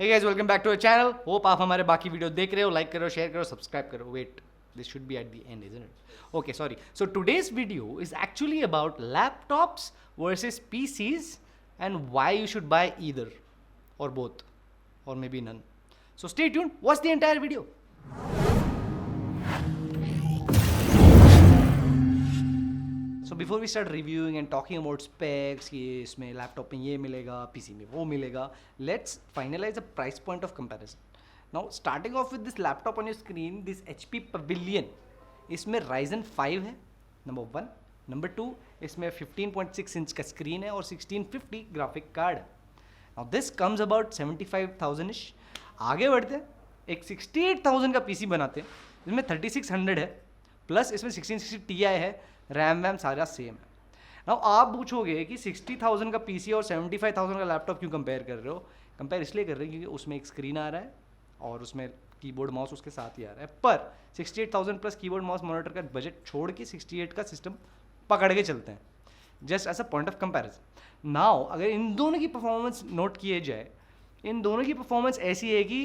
Hey guys, welcome back to our channel. Hope आप हमारे बाकी वीडियो देख रहे हो, लाइक करो, शेयर करो, सब्सक्राइब करो. Wait, this should be at the end, isn't it? Okay, sorry. So today's video is actually about laptops versus PCs and why you should buy either or both or maybe none. So stay tuned. Watch the entire video. So before we start reviewing and talking about specs कि इसमें laptop में ये मिलेगा, PC में वो मिलेगा, let's finalize the price point of comparison. Now starting off with this laptop on your screen, this HP Pavilion, इसमें Ryzen 5 है, number 1. Number 2, इसमें 15.6 इंच का स्क्रीन है और 1650 ग्राफिक कार्ड है. Now this comes about 75,000ish. आगे बढ़ते हैं, एक 68,000 का पीसी बनाते हैं, जिसमें 3600 है, प्लस इसमें 1660 Ti है, रैम वैम सारा सेम है. नाउ आप पूछोगे कि 60,000 का पीसी और 75,000 का लैपटॉप क्यों कंपेयर कर रहे हो? कंपेयर इसलिए कर रहे हैं क्योंकि उसमें एक स्क्रीन आ रहा है और उसमें कीबोर्ड माउस उसके साथ ही आ रहा है. पर 68,000 प्लस कीबोर्ड माउस मॉनिटर का बजट छोड़ के 68 का सिस्टम पकड़ के चलते हैं, just as a point of comparison. Now अगर इन दोनों की परफॉर्मेंस नोट किए जाए, इन दोनों की परफॉर्मेंस ऐसी है कि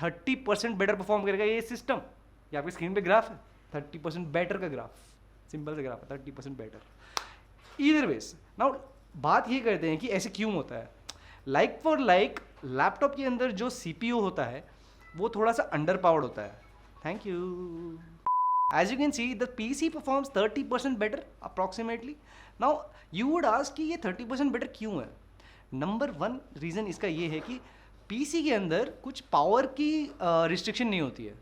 30% बेटर परफॉर्म करेगा ये सिस्टम. ये आपकी स्क्रीन पे ग्राफ है, 30% बेटर का ग्राफ, सिंपल से ग्राफ है, 30% बेटर. Either veg. नाउ बात ये करते हैं कि ऐसे क्यों होता है. लाइक फॉर लाइक लैपटॉप के अंदर जो सीपीयू होता है वो थोड़ा सा अंडर पावर्ड होता है. Thank you. As you can see the PC performs 30% better approximately. Now you would ask कि ये 30% बेटर क्यों है. नंबर 1 रीज़न इसका ये है कि पीसी के अंदर कुछ पावर की रिस्ट्रिक्शन नहीं होती है.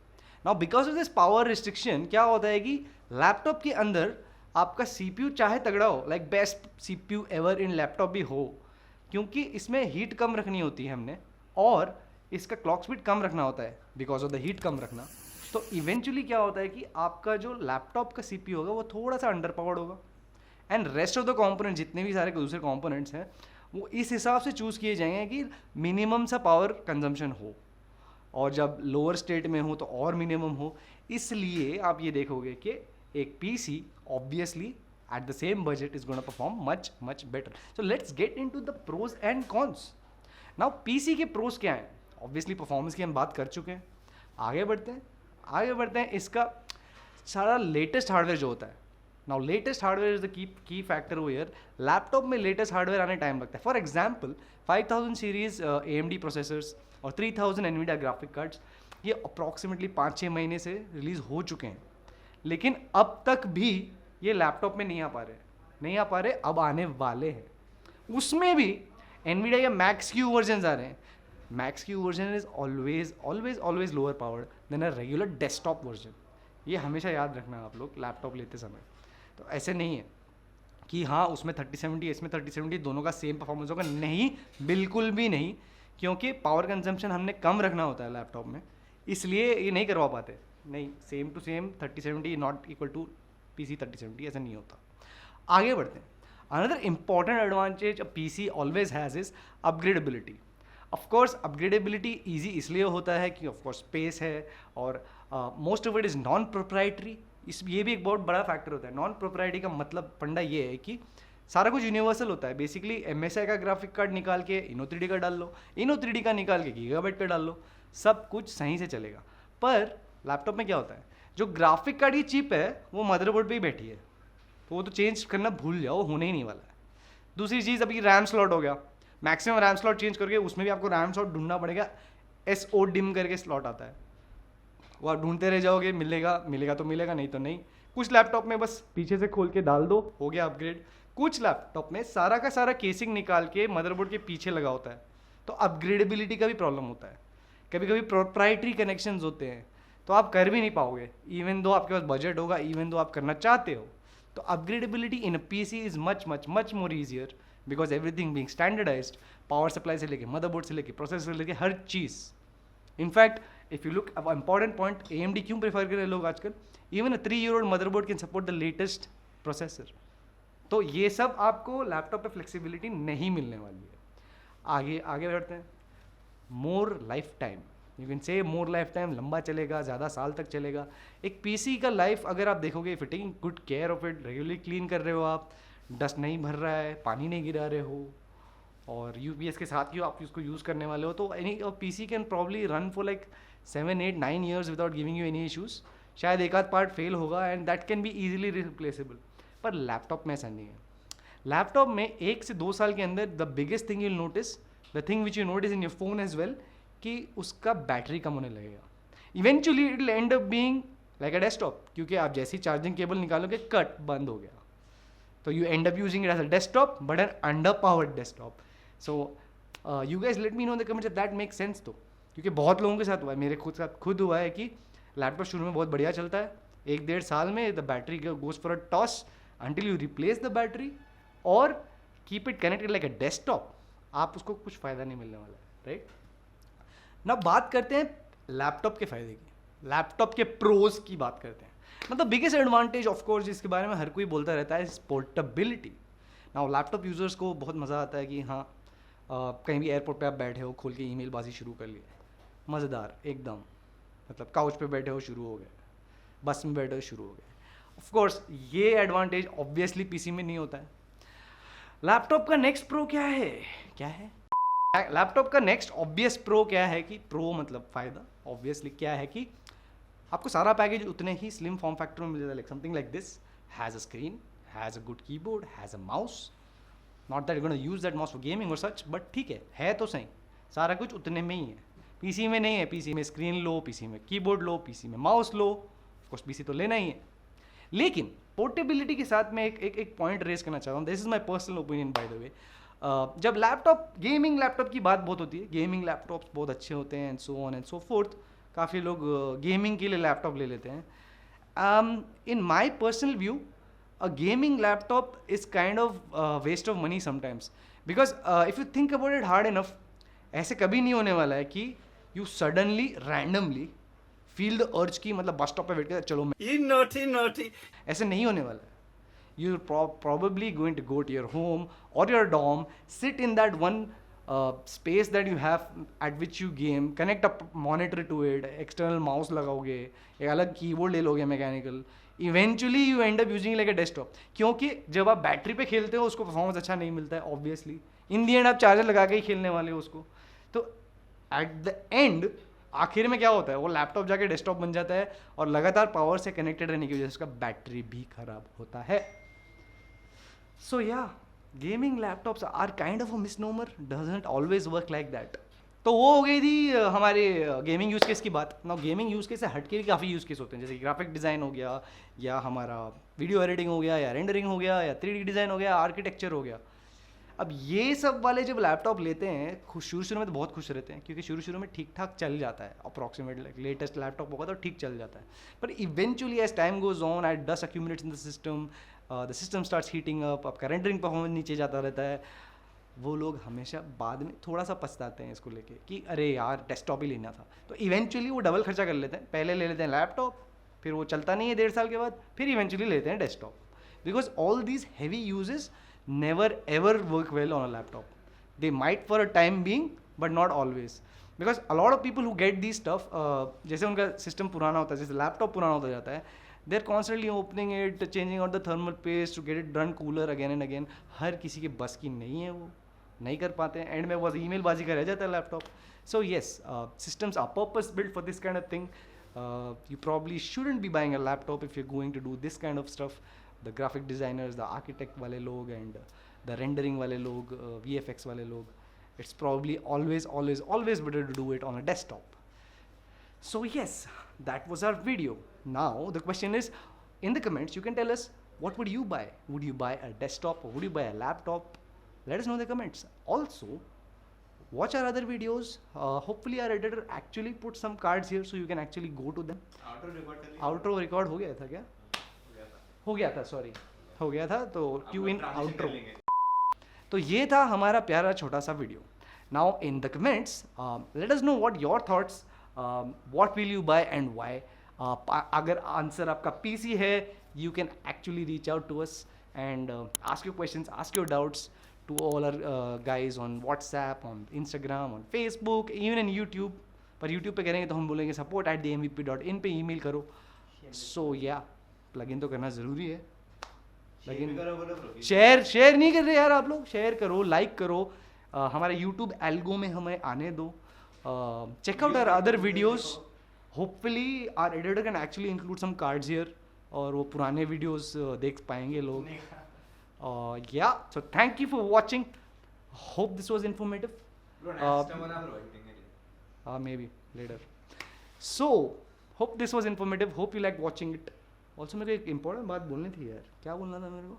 Now because of this power restriction क्या होता है कि लैपटॉप के अंदर आपका सीपीयू चाहे तगड़ा हो, like best CPU ever in laptop भी हो, क्योंकि इसमें हीट कम रखनी होती है हमने और इसका क्लॉक स्पीड कम रखना होता है बिकॉज ऑफ द हीट कम रखना. तो इवेंचुअली क्या होता है कि आपका जो लैपटॉप का सीपीयू होगा वो थोड़ा सा अंडर पावर्ड होगा and rest of the component जितने भी सारे दूसरे कॉम्पोनेंट्स हैं वो इस हिसाब से चूज़ किए जाएंगे कि मिनिमम सा पावर कंजम्पशन हो और जब लोअर स्टेट में हो तो और मिनिमम हो. इसलिए आप ये देखोगे कि एक PC obviously at the same budget is gonna perform much much better. So let's get into the pros and cons. Now PC के प्रोज क्या हैं? ऑब्वियसली परफॉर्मेंस की हम बात कर चुके हैं. आगे बढ़ते हैं इसका सारा लेटेस्ट हार्डवेयर जो होता है. Now latest hardware is the key factor where laptop में लेटेस्ट हार्डवेयर आने टाइम लगता है. For example 5000 series AMD processors और 3000 NVIDIA ग्राफिक कार्ड्स ये अप्रॉक्सीमेटली 5-6 महीने से रिलीज़ हो चुके हैं, लेकिन अब तक भी ये लैपटॉप में नहीं आ पा रहे. अब आने वाले हैं. उसमें भी NVIDIA के मैक्स क्यू वर्जन आ रहे हैं. Max Q version is always lower powered than a regular desktop version. ये हमेशा याद रखना आप लोग लैपटॉप लेते समय. तो ऐसे नहीं है कि हाँ उसमें 3070 इसमें 3070 दोनों का सेम परफॉर्मेंस होगा. नहीं, बिल्कुल भी नहीं, क्योंकि पावर कंजम्पशन हमने कम रखना होता है लैपटॉप में, इसलिए ये नहीं करवा पाते. नहीं, same to same 3070 not equal to PC 3070, ऐसा नहीं होता. आगे बढ़ते हैं. Another important advantage PC always has is upgradability. Of course upgradability easy इसलिए होता है कि ऑफकोर्स स्पेस है और most of it is non proprietary. ये भी एक बहुत बड़ा फैक्टर होता है. नॉन प्रोप्राइटरी का मतलब फंडा ये है कि सारा कुछ यूनिवर्सल होता है. बेसिकली MSI का ग्राफिक कार्ड निकाल के Inno3D का डाल लो, Inno3D का निकाल के गीगाबाइट का डाल लो, सब कुछ सही से चलेगा. पर लैपटॉप में क्या होता है, जो ग्राफिक कार्ड की चिप है वो मदरबोर्ड पे ही बैठी है, तो वो तो चेंज करना भूल जाओ, होने ही नहीं वाला है. दूसरी चीज़, अभी रैम स्लॉट हो गया, मैक्सिमम रैम स्लॉट चेंज करके उसमें भी आपको रैम स्लॉट ढूंढना पड़ेगा. SO-DIMM करके स्लॉट आता है, वो आप ढूंढते रह जाओगे, मिलेगा तो मिलेगा, नहीं तो नहीं. कुछ लैपटॉप में बस पीछे से खोल के डाल दो, हो गया अपग्रेड. कुछ लैपटॉप में सारा का सारा केसिंग निकाल के मदरबोर्ड के पीछे लगा होता है, तो अपग्रेडेबिलिटी का भी प्रॉब्लम होता है. कभी कभी प्रोप्राइटरी कनेक्शंस होते हैं तो आप कर भी नहीं पाओगे, इवन दो आपके पास बजट होगा, इवन दो आप करना चाहते हो. तो upgradeability in a PC is much much much more easier because everything being standardised. Power supply से लेके मदरबोर्ड से लेके प्रोसेसर से लेके हर चीज़. इनफैक्ट इफ यू लुक अब इंपॉर्टेंट पॉइंट, AMD क्यों प्रेफर करें लोग आजकल? Even a 3-year-old motherboard can support the latest processor. तो ये सब आपको लैपटॉप पे फ्लेक्सिबिलिटी नहीं मिलने वाली है. आगे बढ़ते हैं. More life time, you can say more life time, लंबा चलेगा, ज़्यादा साल तक चलेगा. एक PC का लाइफ अगर आप देखोगे, if you taking good care of it, regularly clean कर रहे हो आप, डस्ट नहीं भर रहा है, पानी नहीं गिरा रहे हो, और यूपीएस के साथ ही आप उसको यूज़ करने वाले हो, तो any PC can probably run for like 7 8 9 years without giving you any issues. शायद एक आध पार्ट फेल होगा and that can be easily replaceable. पर लैपटॉप में ऐसा नहीं है. लैपटॉप में 1 से 2 साल के अंदर the biggest thing you will notice, the thing which you notice in your phone as well, कि उसका बैटरी कम होने लगेगा. Eventually it will end up being like a desktop, क्योंकि आप जैसे ही चार्जिंग केबल निकालोगे कट बंद हो गया. So you end up using it as a desktop, but an underpowered desktop. So you guys let me know in the comments if that makes sense तो, क्योंकि बहुत लोगों के साथ हुआ है, मेरे खुद हुआ है कि लैपटॉप शुरू में बहुत बढ़िया चलता है, 1 1.5 साल में the battery goes for a toss until you replace the battery or keep it connected like a desktop, आप उसको कुछ फ़ायदा नहीं मिलने वाला है, राइट. ना बात करते हैं लैपटॉप के फ़ायदे की, लैपटॉप के प्रोज की बात करते हैं. मतलब बिगेस्ट एडवांटेज ऑफ कोर्स जिसके बारे में हर कोई बोलता रहता है is portability. Now laptop users को बहुत मज़ा आता है कि हाँ कहीं भी एयरपोर्ट पे आप बैठे हो, खोल के ईमेल बाजी शुरू कर लिए, मज़ेदार एकदम. मतलब काउच पे बैठे हो शुरू हो गए, बस में बैठे हो शुरू हो गए. ऑफ कोर्स ये एडवांटेज ऑब्वियसली पीसी में नहीं होता है. लैपटॉप का नेक्स्ट प्रो क्या है, लैपटॉप का नेक्स्ट ऑब्वियस प्रो क्या है कि प्रो मतलब फ़ायदा ऑब्वियसली क्या है कि आपको सारा पैकेज उतने ही स्लिम फॉर्म फैक्टर में मिल जाता है. Like something like this has a screen, has a good keyboard, has a mouse. Not that gonna use that mouse for gaming और सच, बट ठीक है तो सही. सारा कुछ उतने में ही है. पीसी में नहीं है. पीसी में स्क्रीन लो, पीसी में कीबोर्ड लो, पीसी में माउस लो. ऑफकोर्स पीसी तो लेना ही है. लेकिन पोर्टेबिलिटी के साथ मैं एक पॉइंट रेज करना चाहता हूँ. This is my personal opinion by the way. जब लैपटॉप, गेमिंग लैपटॉप की बात बहुत होती है, गेमिंग लैपटॉप्स बहुत अच्छे होते हैं and so on and so forth, काफ़ी लोग गेमिंग के लिए लैपटॉप ले लेते हैं. In my personal view a gaming laptop is kind of waste of money sometimes, because if you think about it hard enough, ऐसे कभी नहीं होने वाला है कि you suddenly randomly feel the urge की मतलब बस स्टॉप पे बैठ के चलो नोटी, ऐसे नहीं होने वाला है. You're probably going to go to your home or your dorm, sit in that one space that you have at which you game, connect a monitor to it, external mouse लगाओगे, एक अलग keyboard ले लोगे mechanical. Eventually you and up using like a desktop, क्योंकि जब आप battery पे खेलते हो उसको परफॉर्मेंस अच्छा नहीं मिलता है ऑब्वियसली. इन दी एंड आप चार्जर लगा के ही खेलने वाले हो उसको. तो एट द एंड आखिर में क्या होता है, वो लैपटॉप जाके डेस्कटॉप बन जाता है और लगातार पावर से कनेक्टेड रहने की वजह से उसका बैटरी भी खराब होता है. So yeah, gaming laptops are kind of a misnomer, doesn't always work like that. तो वो हो गई थी हमारे गेमिंग यूज़ केस की बात. ना गेमिंग यूज़ केस से हट के भी काफ़ी यूज़ केस होते हैं, जैसे ग्राफिक डिज़ाइन हो गया, या हमारा वीडियो एडिटिंग हो गया, या रेंडरिंग हो गया, या 3D डिज़ाइन हो गया, आर्किटेक्चर हो गया. अब ये सब वाले जब लैपटॉप लेते हैं शुरू में तो बहुत खुश रहते हैं, क्योंकि शुरू में ठीक ठाक चल जाता है. अप्रॉक्सीमेट लेटेस्ट लैपटॉप होगा तो ठीक चल जाता है. पर eventually as time goes on, at dust accumulates in the system starts heating up, आपका रेंडरिंग परफॉर्मेंस नीचे जाता रहता है. वो लोग हमेशा बाद में थोड़ा सा पछताते हैं इसको लेके कि अरे यार डेस्कटॉप ही लेना था. तो इवेंचुअली वो डबल खर्चा कर लेते हैं. पहले ले लेते हैं लैपटॉप, फिर वो चलता नहीं है 1.5 साल के बाद, फिर इवेंचुअली लेते हैं desktop. Because all these heavy uses never ever work well on a laptop. They might for a time being, but not always. Because a lot of people who get these stuff, जैसे उनका system पुराना होता है, जैसे laptop पुराना होता जाता है, they are constantly opening it, changing out the thermal paste to get it run cooler again and again. हर किसी के बस की नहीं है, वो नहीं कर पाते हैं. एंड में बस ईमेल बाजी का रह जाता है laptop. So yes, systems are purpose built for this kind of thing. You probably shouldn't be buying a laptop if you're going to do this kind of stuff. The graphic designers, the architect वाले लोग, and the rendering वाले लोग, VFX वाले लोग, it's probably always better to do it on a desktop. So yes, that was our video. Now the question is, in the comments you can tell us, what would you buy? Would you buy a desktop or would you buy a laptop? Let us know in the comments. Also, watch our other videos. Hopefully our editor actually put some cards here so you can actually go to them. Outro record हो गया था क्या? हो गया था तो Q in outro. तो ये था हमारा प्यारा छोटा सा video. Now in the comments let us know what your thoughts, what will you buy and why. अगर आंसर आपका पीसी है, you can actually reach out to us and ask your questions, ask your doubts to all our guys on WhatsApp, on Instagram, on Facebook, even in YouTube. पर YouTube पे करेंगे तो हम बोलेंगे support@themvp.in पे email करो. सो या प्लगइन तो करना ज़रूरी है. प्लगइन शेयर नहीं कर रहे यार आप लोग. शेयर करो, लाइक करो, हमारे यूट्यूब एल्गो में हमें आने दो. Check out our other videos. Hopefully our editor can actually include some cards here. और वो पुराने videos देख पाएंगे लोग. Yeah, so thank you for watching. Hope this was informative. Maybe later. So hope this was informative. Hope you liked watching it. Also मेरे को एक important बात बोलनी थी यार. क्या बोलना था मेरे को?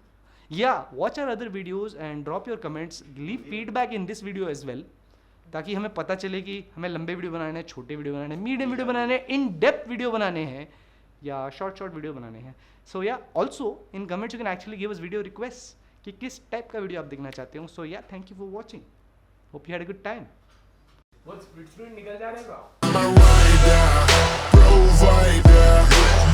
Yeah, watch our other videos and drop your comments. Leave feedback in this video as well. ताकि हमें पता चले कि हमें लंबे वीडियो बनाने हैं, छोटे वीडियो बनाने हैं, मीडियम वीडियो बनाने हैं, इन डेप्थ वीडियो बनाने हैं या शॉर्ट वीडियो बनाने हैं. सो या also in comments you can actually give us video request कि किस टाइप का वीडियो आप देखना चाहते हो. सो या thank you for watching. Hope you had a good time. निकल जा रहे हैं